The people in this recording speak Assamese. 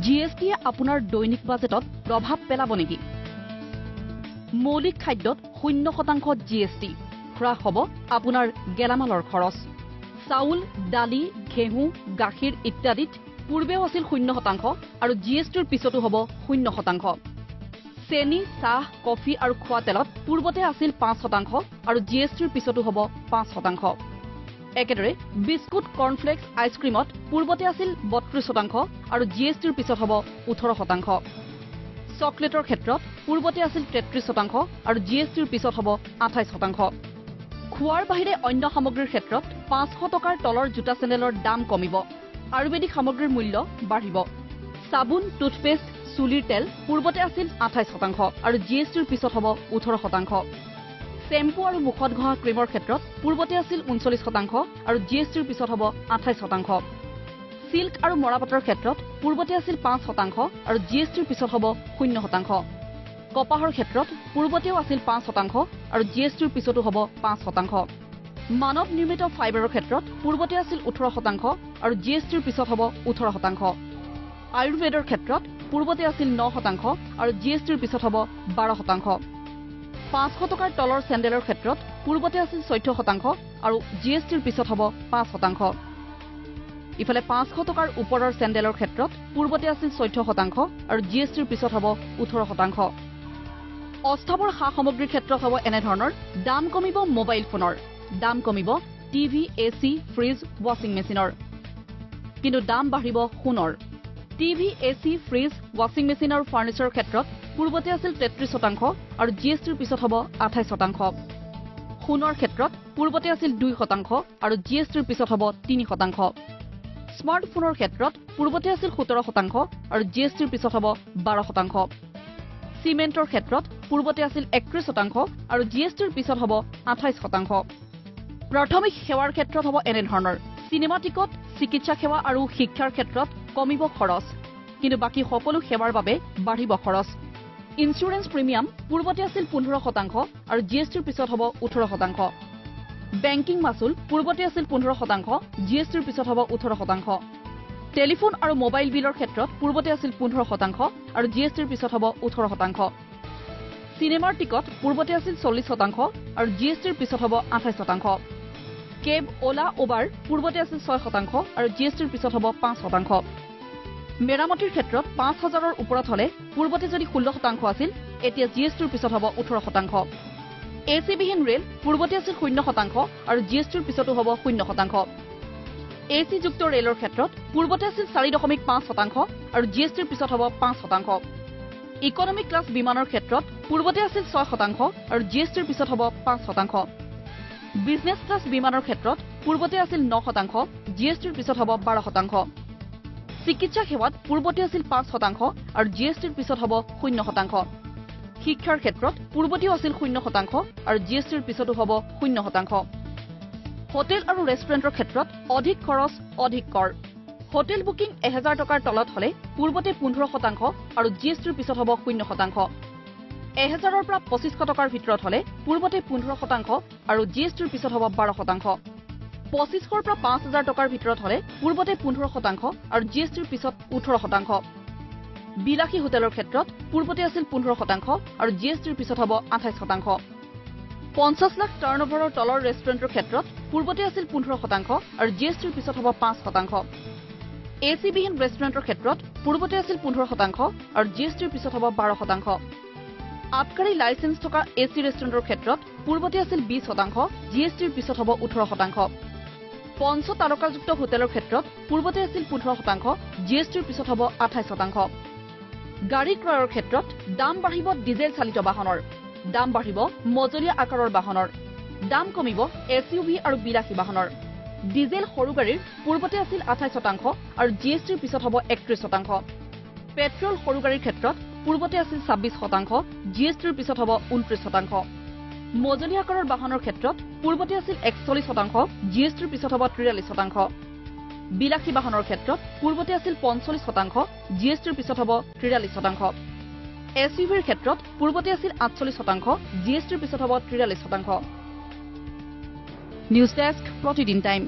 জিএছটিয়ে আপোনাৰ দৈনিক বাজেটত প্ৰভাৱ পেলাব নেকি? মৌলিক খাদ্যত 0% জিএছটি হ্ৰাস হ'ব আপোনাৰ গেলামালৰ খৰচ। চাউল, দালি, ঘেঁহু, গাখীৰ ইত্যাদিত পূৰ্বেও আছিল 0% আৰু জিএছটিৰ পিছতো হ'ব 0%। চেনি, চাহ, কফি আৰু খোৱা তেলত পূৰ্বতে আছিল 5% আৰু জিএছটিৰ পিছতো হ'ব 5%। একেদৰে বিস্কুট, কৰ্ণফ্লেক্স, আইচক্ৰীমত পূৰ্বতে আছিল 32% আৰু জিএছটিৰ পিছত হ'ব 18%। চকলেটৰ ক্ষেত্ৰত পূৰ্বতে আছিল 33% আৰু জিএছটিৰ পিছত হ'ব 28%। খোৱাৰ বাহিৰে অন্য সামগ্ৰীৰ ক্ষেত্ৰত 500 টকাৰ তলৰ জোতা চেণ্ডেলৰ দাম কমিব। আয়ুৰ্বেদিক সামগ্ৰীৰ মূল্য বাঢ়িব। চাবোন, টুথপেষ্ট, চুলিৰ তেল পূৰ্বতে আছিল 28% আৰু জিএছটিৰ পিছত হ'ব 18%। চেম্পু আৰু মুখত ঘঁহা ক্ৰীমৰ ক্ষেত্ৰত পূৰ্বতে আছিল 39% আৰু জিএছটিৰ পিছত হ'ব 28%। সিল্ক আৰু মৰাপাটৰ ক্ষেত্ৰত পূৰ্বতে আছিল 5% আৰু জিএছটিৰ পিছত হ'ব 0%। কপাহৰ ক্ষেত্ৰত পূৰ্বতেও আছিল 5% আৰু জিএছটিৰ পিছতো হ'ব 5%। মানৱ নিৰ্মিত ফাইবাৰৰ ক্ষেত্ৰত পূৰ্বতে আছিল 18% আৰু জিএছটিৰ পিছত হ'ব 18%। আয়ুৰ্বেদৰ ক্ষেত্ৰত পূৰ্বতে আছিল 9% আৰু জিএছটিৰ পিছত হ'ব 12%। 500 টকাৰ তলৰ চেণ্ডেলৰ ক্ষেত্ৰত পূৰ্বতে আছিল 14% আৰু জিএছটিৰ পিছত হ'ব 5%। ইফালে 500 টকাৰ ওপৰৰ চেণ্ডেলৰ ক্ষেত্ৰত পূৰ্বতে আছিল 14% আৰু জিএছটিৰ পিছত হ'ব 18%। অস্থাৱৰ সা সামগ্ৰীৰ ক্ষেত্ৰত হ'ব এনেধৰণৰ দাম কমিব মোবাইল ফোনৰ, দাম কমিব টিভি, এচি, ফ্ৰিজ, ৱাশ্বিং মেচিনৰ। কিন্তু দাম বাঢ়িব সোণৰ। টিভি, এচি, ফ্ৰিজ, ৱাশ্বিং মেচিন আৰু ফাৰ্ণিচাৰৰ ক্ষেত্ৰত পূৰ্বতে আছিল 33% আৰু জিএছটিৰ পিছত হ'ব 28%। সোণৰ ক্ষেত্ৰত পূৰ্বতে আছিল 2% আৰু জিএছটিৰ পিছত হ'ব 3%। স্মাৰ্টফোনৰ ক্ষেত্ৰত পূৰ্বতে আছিল 17% আৰু জিএছটিৰ পিছত হ'ব 12%। চিমেণ্টৰ ক্ষেত্ৰত পূৰ্বতে আছিল 31% আৰু জিএছটিৰ পিছত হ'ব 28%। প্ৰাথমিক সেৱাৰ ক্ষেত্ৰত হ'ব এনেধৰণৰ চিনেমা টিকট, চিকিৎসা সেৱা আৰু শিক্ষাৰ ক্ষেত্ৰত কমিব খৰচ, কিন্তু বাকী সকলো সেৱাৰ বাবে বাঢ়িব খৰচ। ইঞ্চুৰেঞ্চ প্ৰিমিয়াম পূৰ্বতে আছিল 15% আৰু জিএছটিৰ পিছত হ'ব 18%। বেংকিং মাচুল পূৰ্বতে আছিল 15%, জিএছটিৰ পিছত হ'ব 18%। টেলিফোন আৰু মোবাইল বিলৰ ক্ষেত্ৰত পূৰ্বতে আছিল 15% আৰু জিএছটিৰ পিছত হ'ব 18%। চিনেমাৰ টিকট পূৰ্বতে আছিল 40% আৰু জিএছটিৰ পিছত হ'ব 28%। কেব, অলা, উবাৰ পূৰ্বতে আছিল 6% আৰু জিএছটিৰ পিছত হ'ব 5%। মেৰামতিৰ ক্ষেত্ৰত 5,000ৰ ওপৰত হলে পূৰ্বতে যদি 16% আছিল, এতিয়া জিএছটিৰ পিছত হ'ব 18%। এচিবিহীন ৰেল পূৰ্বতে আছিল 0% আৰু জিএছটিৰ পিছতো হ'ব 0%। এচি যুক্ত ৰেলৰ ক্ষেত্ৰত পূৰ্বতে আছিল 4.5% আৰু জিএছটিৰ পিছত হ'ব 5%। ইকনমিক ক্লাছ বিমানৰ ক্ষেত্ৰত পূৰ্বতে আছিল 6% আৰু জিএছটিৰ পিছত হ'ব 5%। বিজনেছ ক্লাছ বিমানৰ ক্ষেত্ৰত পূৰ্বতে আছিল 9%, জিএছটিৰ পিছত হ'ব 12%। চিকিৎসা সেৱাত পূৰ্বতে আছিল 5% আৰু জিএছটিৰ পিছত হ'ব 0%। শিক্ষাৰ ক্ষেত্ৰত পূৰ্বতেও আছিল 0% আৰু জিএছটিৰ পিছতো হ'ব 0%। হোটেল আৰু ৰেষ্টুৰেণ্টৰ ক্ষেত্ৰত অধিক খৰচ, অধিক কৰ। হোটেল বুকিং 1000 টকাৰ তলত হলে পূৰ্বতে 15% আৰু জিএছটিৰ পিছত হ'ব 0%। 1000ৰ পৰা 2500 টকাৰ ভিতৰত হলে পূৰ্বতে 15% আৰু জিএছটিৰ পিছত হ'ব 12%। 2500ৰ পৰা 5000 টকাৰ ভিতৰত হলে পূৰ্বতে 15% আৰু জিএছটিৰ পিছত 18%। বিলাসী হোটেলৰ ক্ষেত্ৰত পূৰ্বতে আছিল 15% আৰু জিএছটিৰ পিছত হ'ব 28%। 50 লাখ টাৰ্ণঅভাৰৰ তলৰ ৰেষ্টুৰেণ্টৰ ক্ষেত্ৰত পূৰ্বতে আছিল 15% আৰু জিএছটিৰ পিছত হ'ব 5%। এচিবিহীন ৰেষ্টুৰেণ্টৰ ক্ষেত্ৰত পূৰ্বতে আছিল 15% আৰু জিএছটিৰ পিছত হ'ব 12%। আবকাৰী লাইচেন্স থকা এচি ৰেষ্টুৰেণ্টৰ ক্ষেত্ৰত পূৰ্বতে আছিল 20%, জিএছটিৰ পিছত হ'ব 18%। 5 তাৰকাযুক্ত হোটেলৰ ক্ষেত্ৰত পূৰ্বতে আছিল 15%, জিএছটিৰ পিছত হ'ব 28%। গাড়ী ক্ৰয়ৰ ক্ষেত্ৰত দাম বাঢ়িব ডিজেল চালিত বাহনৰ, দাম বাঢ়িব মজলীয়া আকাৰৰ বাহনৰ, দাম কমিব এছইউভি আৰু বিলাসী বাহনৰ। ডিজেল সৰু গাড়ীৰ পূৰ্বতে আছিল 28% আৰু জিএছটিৰ পিছত হ'ব 31%। পেট্ৰল সৰু গাড়ীৰ ক্ষেত্ৰত পূৰ্বতে আছিল 26%, জিএছটিৰ পিছত হ'ব 29%। মজলীয়া আকাৰৰ বাহনৰ ক্ষেত্ৰত পূৰ্বতে আছিল 41%, জিএছটিৰ পিছত হ'ব 43%। বিলাসী বাহনৰ ক্ষেত্ৰত পূৰ্বতে আছিল 45%, জিএছটিৰ পিছত হ'ব 43%। এছইউভিৰ ক্ষেত্ৰত পূৰ্বতে আছিল 48%, জিএছটিৰ পিছত হ'ব 43%। নিউজ ডেস্ক, প্ৰতিদিন টাইম।